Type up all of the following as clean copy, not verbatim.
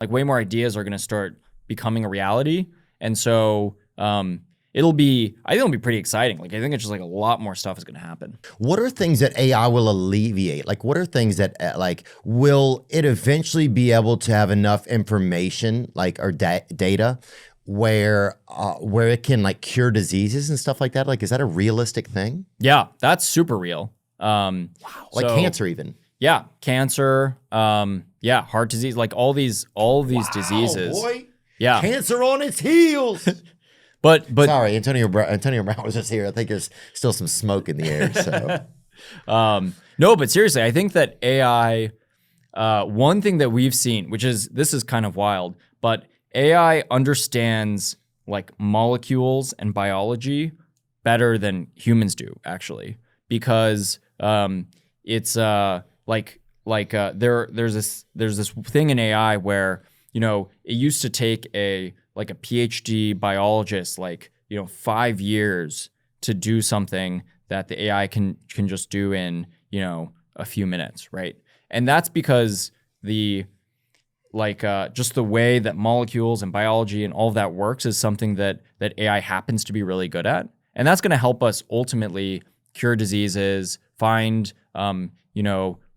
like way more ideas are going to start becoming a reality. And so I think it'll be pretty exciting. Like, I think it's just like a lot more stuff is going to happen. What are things that AI will alleviate? Like, what are things that like, will it eventually be able to have enough information, like, or data where it can like cure diseases and stuff like that? Like, is that a realistic thing? Yeah, that's super real. Wow. Like cancer even. Yeah, cancer, yeah, heart disease, like all these diseases. Boy. Yeah. Cancer on its heels. But sorry, Antonio Brown was just here. I think there's still some smoke in the air. So no, but seriously, I think that AI, one thing that we've seen, this is kind of wild, but AI understands like molecules and biology better than humans do, actually, because it's there's this thing in AI where, you know, it used to take a PhD biologist 5 years to do something that the AI can just do in, you know, a few minutes, right? And that's because just the way that molecules and biology and all of that works is something that AI happens to be really good at. And that's going to help us ultimately cure diseases, find,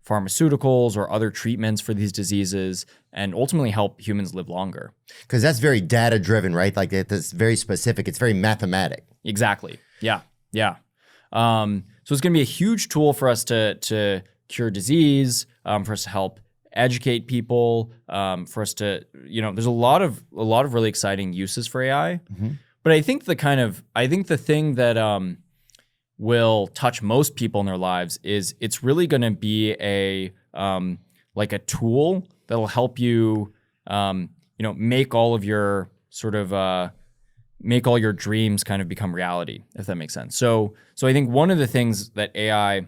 pharmaceuticals or other treatments for these diseases, and ultimately help humans live longer. Because that's very data driven, right? Like it's very specific. It's very mathematic. Exactly. Yeah. Yeah. So it's going to be a huge tool for us to cure disease, for us to help educate people, for us to, there's a lot of really exciting uses for AI. Mm-hmm. But I think the thing that will touch most people in their lives is it's really going to be a tool that'll help you, make all of your make all your dreams kind of become reality, if that makes sense. So I think one of the things that AI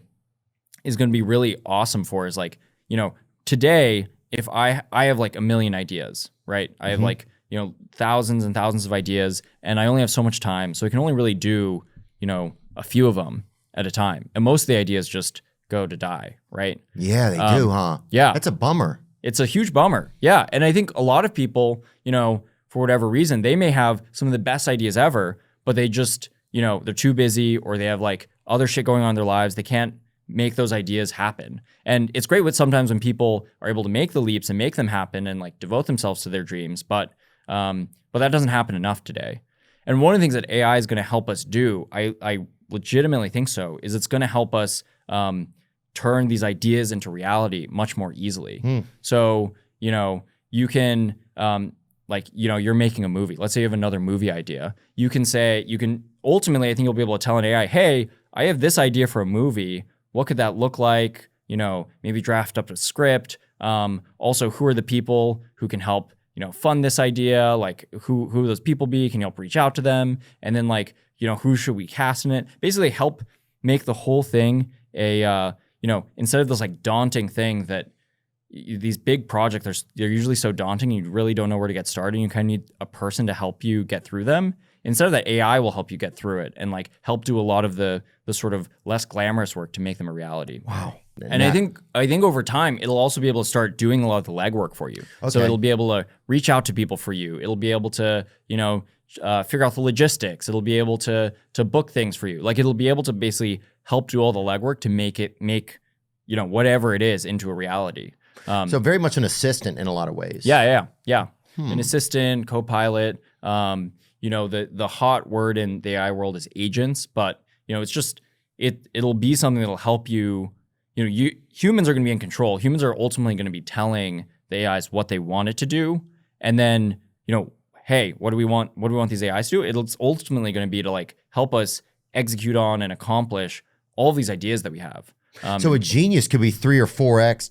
is going to be really awesome for is today, if I have like a million ideas, right? I have thousands and thousands of ideas, and I only have so much time, so I can only really do, a few of them at a time. And most of the ideas just go to die, right? Yeah, they do, huh? Yeah. That's a bummer. It's a huge bummer. Yeah. And I think a lot of people, for whatever reason, they may have some of the best ideas ever, but they just, they're too busy, or they have like other shit going on in their lives. They can't make those ideas happen. And it's great sometimes when people are able to make the leaps and make them happen and like devote themselves to their dreams. But that doesn't happen enough today. And one of the things that AI is going to help us do, I legitimately think so, is it's going to help us turn these ideas into reality much more easily. So, you can, you're making a movie. Let's say you have another movie idea. Ultimately, I think you'll be able to tell an AI, hey, I have this idea for a movie. What could that look like? Maybe draft up a script. Also, who are the people who can help, fund this idea? Like who those people be? Can you help reach out to them? And then who should we cast in it? Basically help make the whole thing instead of this like daunting thing that these big projects, they're usually so daunting, you really don't know where to get started. You kind of need a person to help you get through them. Instead of that, AI will help you get through it and like help do a lot of the sort of less glamorous work to make them a reality. Wow. And I think over time, it'll also be able to start doing a lot of the legwork for you. Okay. So it'll be able to reach out to people for you. It'll be able to, figure out the logistics. It'll be able to book things for you. Like it'll be able to basically help do all the legwork to make whatever it is into a reality. So very much an assistant in a lot of ways. Yeah. An assistant, co-pilot. The hot word in the AI world is agents, but it's just it'll be something that'll help you. Humans are going to be in control. Humans are ultimately going to be telling the AIs what they want it to do, and then hey, what do we want? What do we want these AIs to do? It's ultimately going to be to like help us execute on and accomplish all of these ideas that we have. So a genius could be 3 or 4x